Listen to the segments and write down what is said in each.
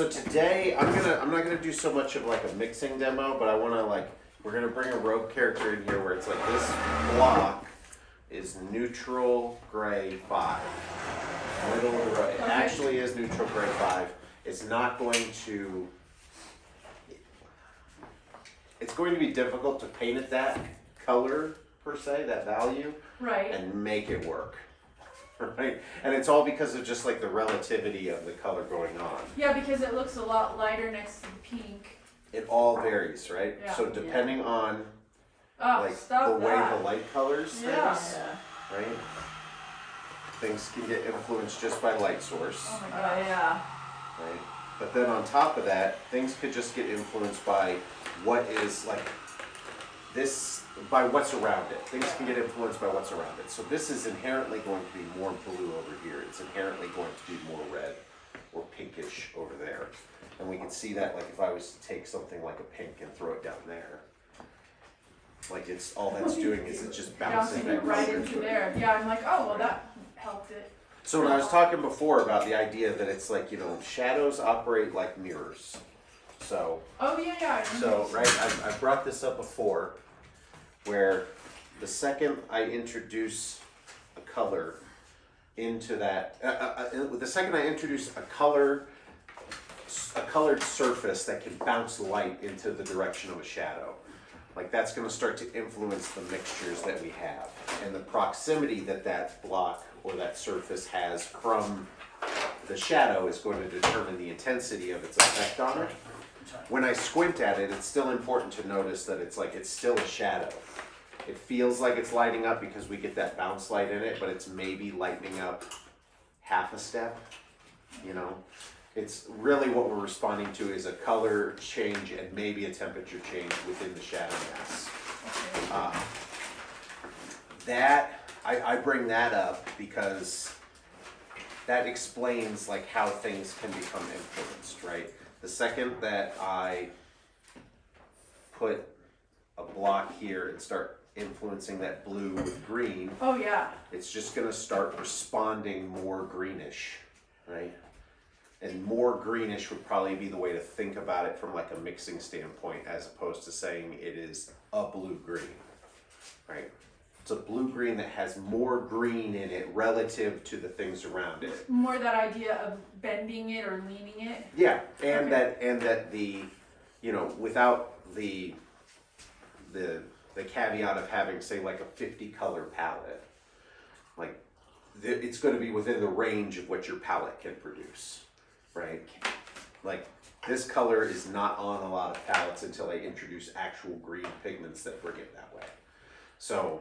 So today I'm not gonna do so much of like a mixing demo, but I wanna we're gonna bring a rogue character in here where it's like this block is neutral gray 5. Middle of the row. It actually is neutral gray 5. It's not going to. It's going to be difficult to paint it that color per se, that value, right, and make it work. Right, and it's all because of just like the relativity of the color going on. Yeah, because it looks a lot lighter next to the pink. It all varies, right? Yeah. So depending on Oh, the way the light colors things, right? Things can get influenced just by light source. Oh my god, yeah. Right? But then on top of that, things could just get influenced by what is by what's around it. Things can get influenced by what's around it. So this is inherently going to be more blue over here. It's inherently going to be more red or pinkish over there. And we can see that if I was to take something like a pink and throw it down there. It's all that's doing is it's just bouncing it right into there. Yeah, I'm like, oh, well that helped it. So when I was talking before about the idea that it's shadows operate like mirrors. So. Oh yeah. So right, I brought this up before, where the second I introduce a color into that, the second I introduce a colored surface that can bounce light into the direction of a shadow, that's going to start to influence the mixtures that we have and the proximity that that block or that surface has from the shadow is going to determine the intensity of its effect on it. When I squint at it, it's still important to notice that it's still a shadow. It feels like it's lighting up because we get that bounce light in it, but it's maybe lightening up half a step, It's really what we're responding to is a color change and maybe a temperature change within the shadow mass. I bring that up because that explains how things can become influenced, right? The second that I put a block here and start influencing that blue with green, oh yeah, it's just going to start responding more greenish, right? And more greenish would probably be the way to think about it from a mixing standpoint, as opposed to saying it is a blue-green, right? It's a blue-green that has more green in it relative to the things around it. More that idea of bending it or leaning it. Yeah, and that the, without the caveat of having, say, a 50-color palette, it's going to be within the range of what your palette can produce. Right? This color is not on a lot of palettes until I introduce actual green pigments that bring it that way. So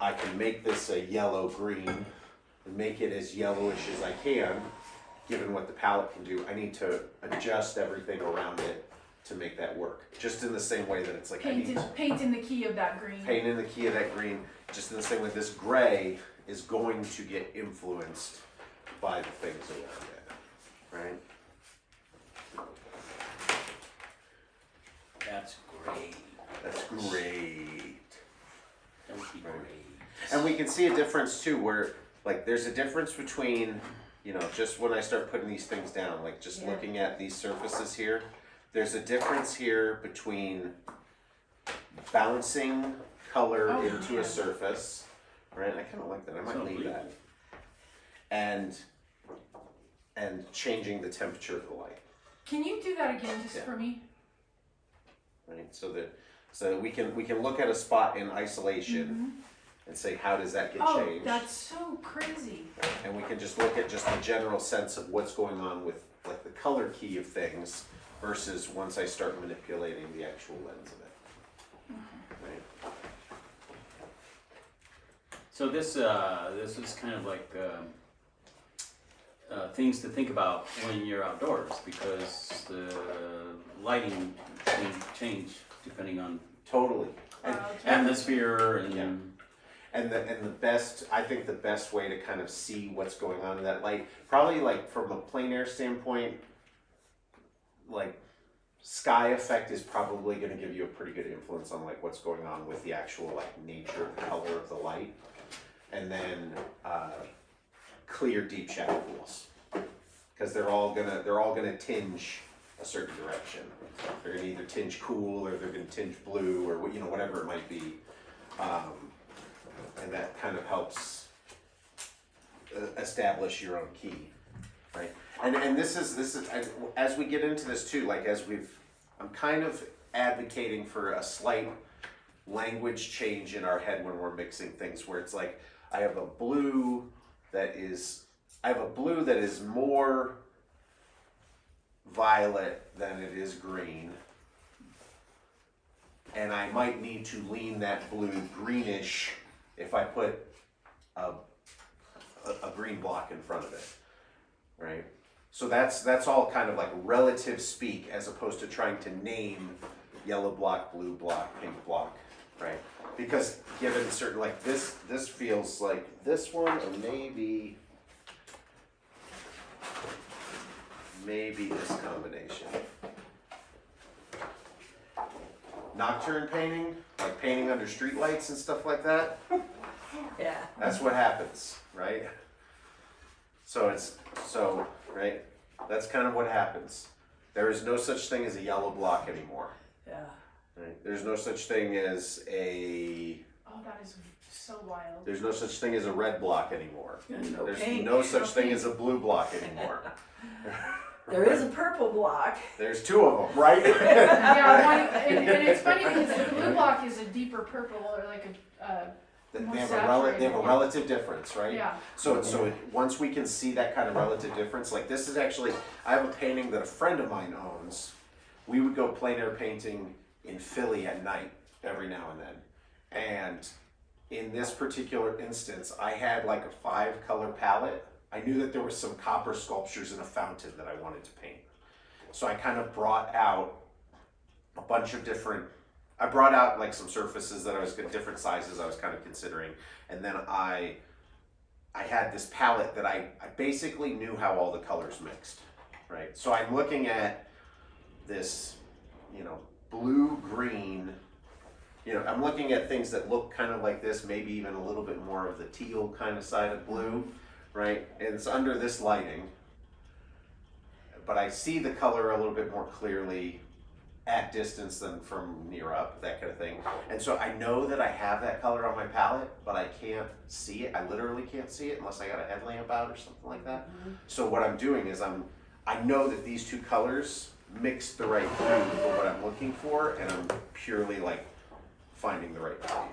I can make this a yellow-green and make it as yellowish as I can, given what the palette can do. I need to adjust everything around it to make that work. Just in the same way that it's paint in the key of that green. Paint in the key of that green, just in the same way this gray is going to get influenced by the things around it. Right? That's great. That's great. That would be great. And we can see a difference too, where there's a difference between, just when I start putting these things down, just looking at these surfaces here, there's a difference here between bouncing color into a surface, right? I kind of like that. I might leave that. And changing the temperature of the light. Can you do that again just for me? Right, so that we can look at a spot in isolation and say, how does that get changed? Oh, that's so crazy. And we can just look at just the general sense of what's going on with the color key of things versus once I start manipulating the actual lens of it. Right. So this is kind of things to think about when you're outdoors, because the lighting can change depending on Totally. atmosphere and And the best, I think the best way to kind of see what's going on in that light, probably from a plein air standpoint, sky effect is probably going to give you a pretty good influence on what's going on with the actual nature of the color of the light. And then clear deep shadow pools, because they're all gonna tinge a certain direction. They're gonna either tinge cool or they're gonna tinge blue or whatever it might be, and that kind of helps establish your own key, right? And this is as we get into this too, like I'm kind of advocating for a slight language change in our head when we're mixing things, where it's like I have a blue that is more violet than it is green, and I might need to lean that blue greenish if I put a green block in front of it, right? So that's all kind of like relative speak, as opposed to trying to name yellow block, blue block, pink block, right? Because given certain, like this feels like this one, or maybe this combination. Nocturne painting, like painting under streetlights and stuff like that. Yeah. That's what happens, right? Right? That's kind of what happens. There is no such thing as a yellow block anymore. Yeah. Right? There's no such thing as Oh, that is so wild. there's no such thing as a red block anymore. And no There's pink. no such thing as a blue block anymore. There is a purple block. There's two of them, right? Yeah, and it's funny because the blue block is a deeper purple, or like They more have saturated. a relative difference, right? Yeah. So once we can see that kind of relative difference, like this is actually, I have a painting that a friend of mine owns. We would go plein air painting in Philly at night every now and then. And in this particular instance, I had like a 5-color palette. I knew that there was some copper sculptures in a fountain that I wanted to paint. So I kind of brought out a bunch of I brought out like some surfaces that I was different sizes I was kind of considering, and then I had this palette that I basically knew how all the colors mixed, right? So I'm looking at this, blue green. I'm looking at things that look kind of like this, maybe even a little bit more of the teal kind of side of blue, right? And it's under this lighting, but I see the color a little bit more clearly at distance than from near up, that kind of thing. And so I know that I have that color on my palette, but I can't see it. I literally can't see it unless I got a headlamp out or something like that. So what I'm doing is I know that these two colors mix the right hue for what I'm looking for, and I'm purely like finding the right value.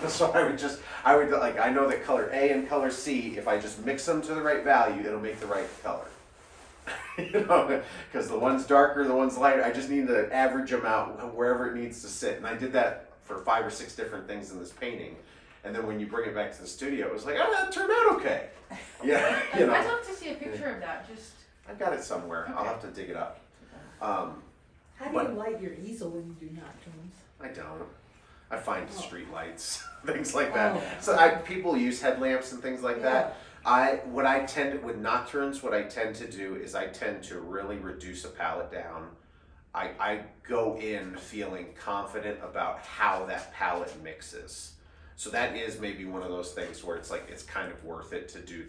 So I know that color A and color C, if I just mix them to the right value, it'll make the right color. Because the one's darker, the one's lighter. I just need to average them out wherever it needs to sit. And I did that for 5 or 6 different things in this painting. And then when you bring it back to the studio, it was like, oh, that turned out okay. Yeah, I'd love to see a picture of that. Just I've got it somewhere. Okay. I'll have to dig it up. How do But- you light your easel when you do nocturnes? I don't. I find street lights, things like that. Oh. So people use headlamps and things like that. Yeah. With nocturnes, what I tend to do is I tend to really reduce a palette down. I go in feeling confident about how that palette mixes. So that is maybe one of those things where it's like, it's kind of worth it to do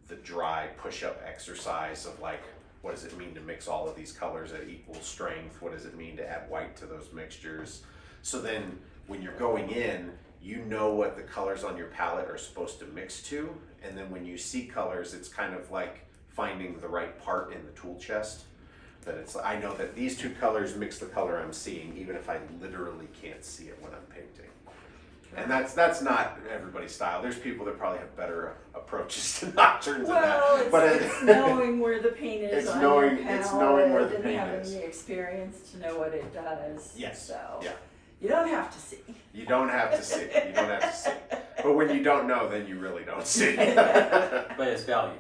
the dry push-up exercise of like, what does it mean to mix all of these colors at equal strength? What does it mean to add white to those mixtures? So then when you're going in, you know what the colors on your palette are supposed to mix to, and then when you see colors, it's kind of like finding the right part in the tool chest. I know that these two colors mix the color I'm seeing, even if I literally can't see it when I'm painting. And that's not everybody's style. There's people that probably have better approaches to nocturnes than that. Well, it's knowing where the paint is It's on knowing- your palette it's knowing where the and paint having is. the experience to know what it does. Yes. So Yeah. you don't have to see. You don't have to see. You don't have to see. But when you don't know, then you really don't see. But it's value.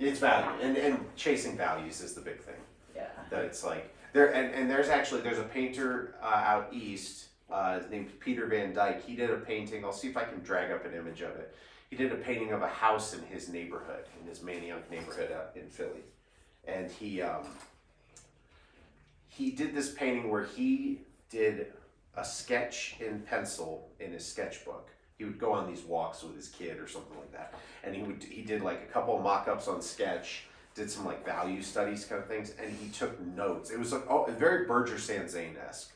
It's value, and chasing values is the big thing. Yeah. That it's like there's a painter out east named Peter Van Dyke. He did a painting. I'll see if I can drag up an image of it. He did a painting of a house in his neighborhood, in his Manayunk neighborhood in Philly, and he did this painting where he did a sketch in pencil in his sketchbook. he would go on these walks with his kid or something like that, and he did like a couple of mock-ups on Sketch, did some like value studies kind of things, and he took notes. It was like very Berger Sanzane-esque.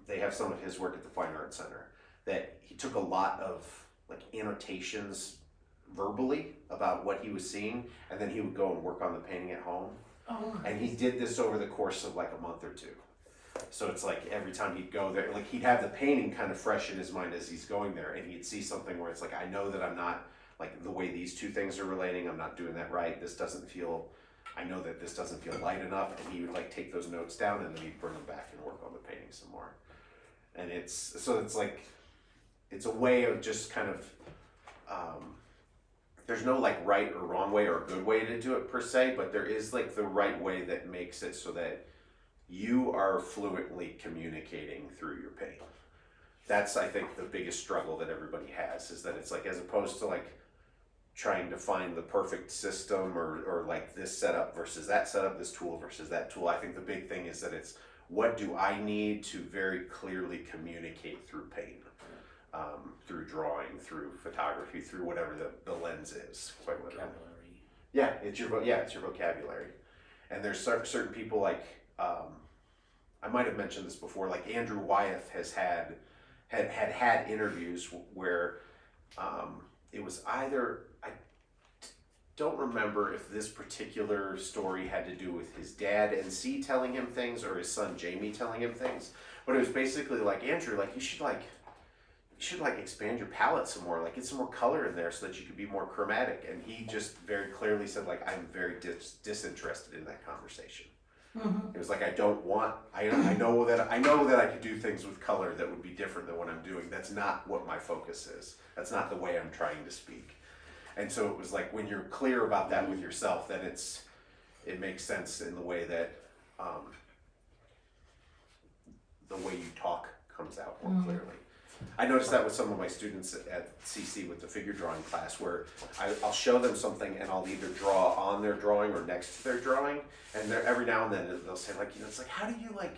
They have some of his work at the Fine Arts Center that he took a lot of like annotations verbally about what he was seeing, and then he would go and work on the painting at home. Oh, And he did this over the course of like a month or two. So it's like every time he'd go there, like he'd have the painting kind of fresh in his mind as he's going there, and he'd see something where it's like, I know that I'm not, like the way these two things are relating, I'm not doing that right. This doesn't feel, I know that this doesn't feel light enough, and he would like take those notes down and then he'd bring them back and work on the painting some more. And it's like, it's a way of just kind of, there's no like right or wrong way or good way to do it per se, but there is like the right way that makes it so that you are fluently communicating through your paint. That's, I think, the biggest struggle that everybody has, is that it's like, as opposed to like trying to find the perfect system or like this setup versus that setup, this tool versus that tool. I think the big thing is that it's, what do I need to very clearly communicate through paint, through drawing, through photography, through whatever the lens is, quite literally. Vocabulary. Yeah, it's your vocabulary. And there's certain people like, I might have mentioned this before, like Andrew Wyeth has had interviews where it was either, I don't remember if this particular story had to do with his dad NC telling him things or his son Jamie telling him things, but it was basically like, Andrew, like you should expand your palette some more, like get some more color in there so that you could be more chromatic. And he just very clearly said, like, I'm very disinterested in that conversation. It was like, I don't want, I know that I could do things with color that would be different than what I'm doing. That's not what my focus is. That's not the way I'm trying to speak. And so it was like, when you're clear about that with yourself, then it makes sense in the way that the way you talk comes out more clearly. I noticed that with some of my students at CC with the figure drawing class, where I'll show them something and I'll either draw on their drawing or next to their drawing, and every now and then they'll say, like, it's like, how do you like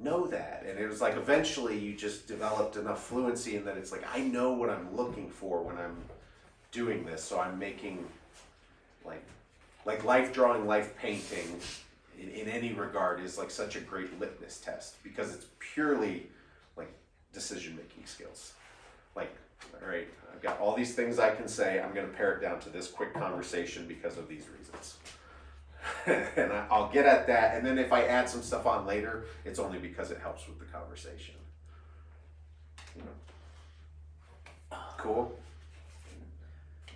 know that? And it was like, eventually you just developed enough fluency in that it's like, I know what I'm looking for when I'm doing this, so I'm making like life drawing, life painting in any regard is like such a great litmus test, because it's purely decision-making skills. Like, all right, I've got all these things I can say, I'm gonna pare it down to this quick conversation because of these reasons. And I'll get at that, and then if I add some stuff on later, it's only because it helps with the conversation. You know? Cool?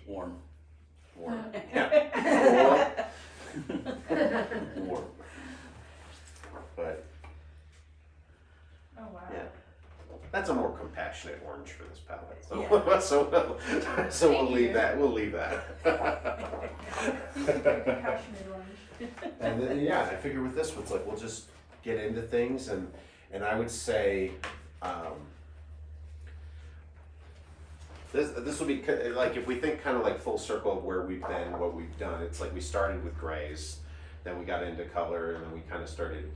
Warm. Warm. Yeah. Warm. Warm. But, oh wow. yeah. That's a more compassionate orange for this palette. So, Yeah. so we'll leave that. We'll leave that. Passionate orange. And then, yeah, I figure with this one, it's like, we'll just get into things, and I would say, this will be like, if we think kind of like full circle of where we've been, what we've done. It's like we started with grays, then we got into color, and then we kind of started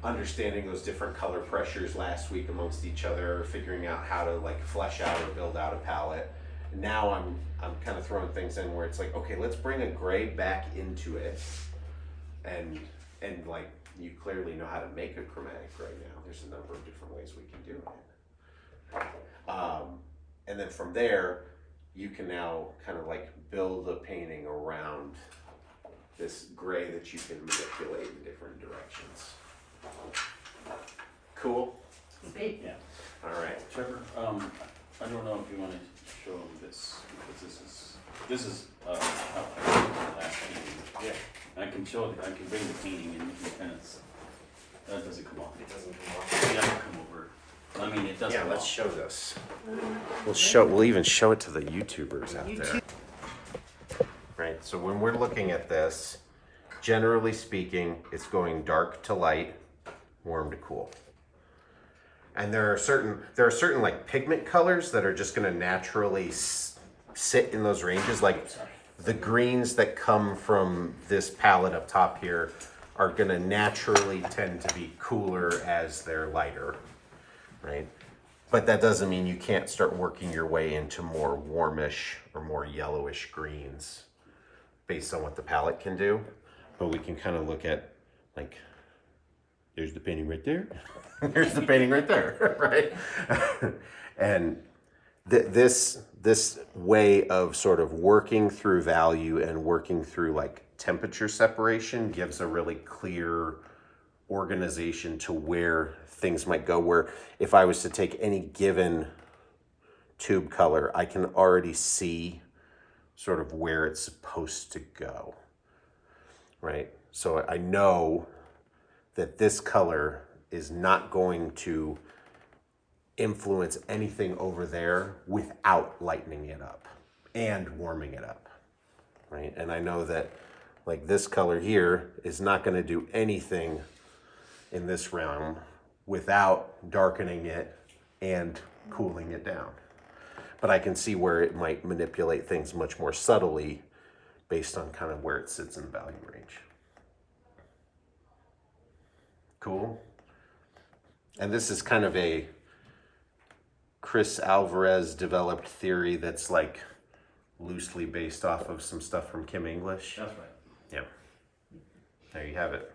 understanding those different color pressures last week amongst each other, figuring out how to like flesh out or build out a palette. And now I'm kind of throwing things in where it's like, okay, let's bring a gray back into it, and like, you clearly know how to make a chromatic gray now. There's a number of different ways we can do it. And then from there, you can now kind of like build a painting around this gray that you can manipulate in different directions. Cool? Yeah. All right. Trevor, I don't know if you want to show them this, because this is how I did the last painting. Yeah. I can bring the painting and you can kind of, that doesn't come off. It doesn't come off. Yeah, it'll come over. I mean, it does Yeah, come let's off. show this. We'll even show it to the YouTubers out there. Right, so when we're looking at this, generally speaking, it's going dark to light, warm to cool. And there are certain like pigment colors that are just going to naturally sit in those ranges. Like the greens that come from this palette up top here are going to naturally tend to be cooler as they're lighter, right? But that doesn't mean you can't start working your way into more warmish or more yellowish greens based on what the palette can do. But we can kind of look at, like, there's the painting right there. There's the painting right there, right? And this way of sort of working through value and working through like temperature separation gives a really clear organization to where things might go. Where if I was to take any given tube color, I can already see sort of where it's supposed to go, right? So I know that this color is not going to influence anything over there without lightening it up and warming it up, right? And I know that like this color here is not going to do anything in this realm without darkening it and cooling it down. But I can see where it might manipulate things much more subtly based on kind of where it sits in the value range. Cool. And this is kind of a Chris Alvarez developed theory that's like loosely based off of some stuff from Kim English. That's right. Yeah. There you have it.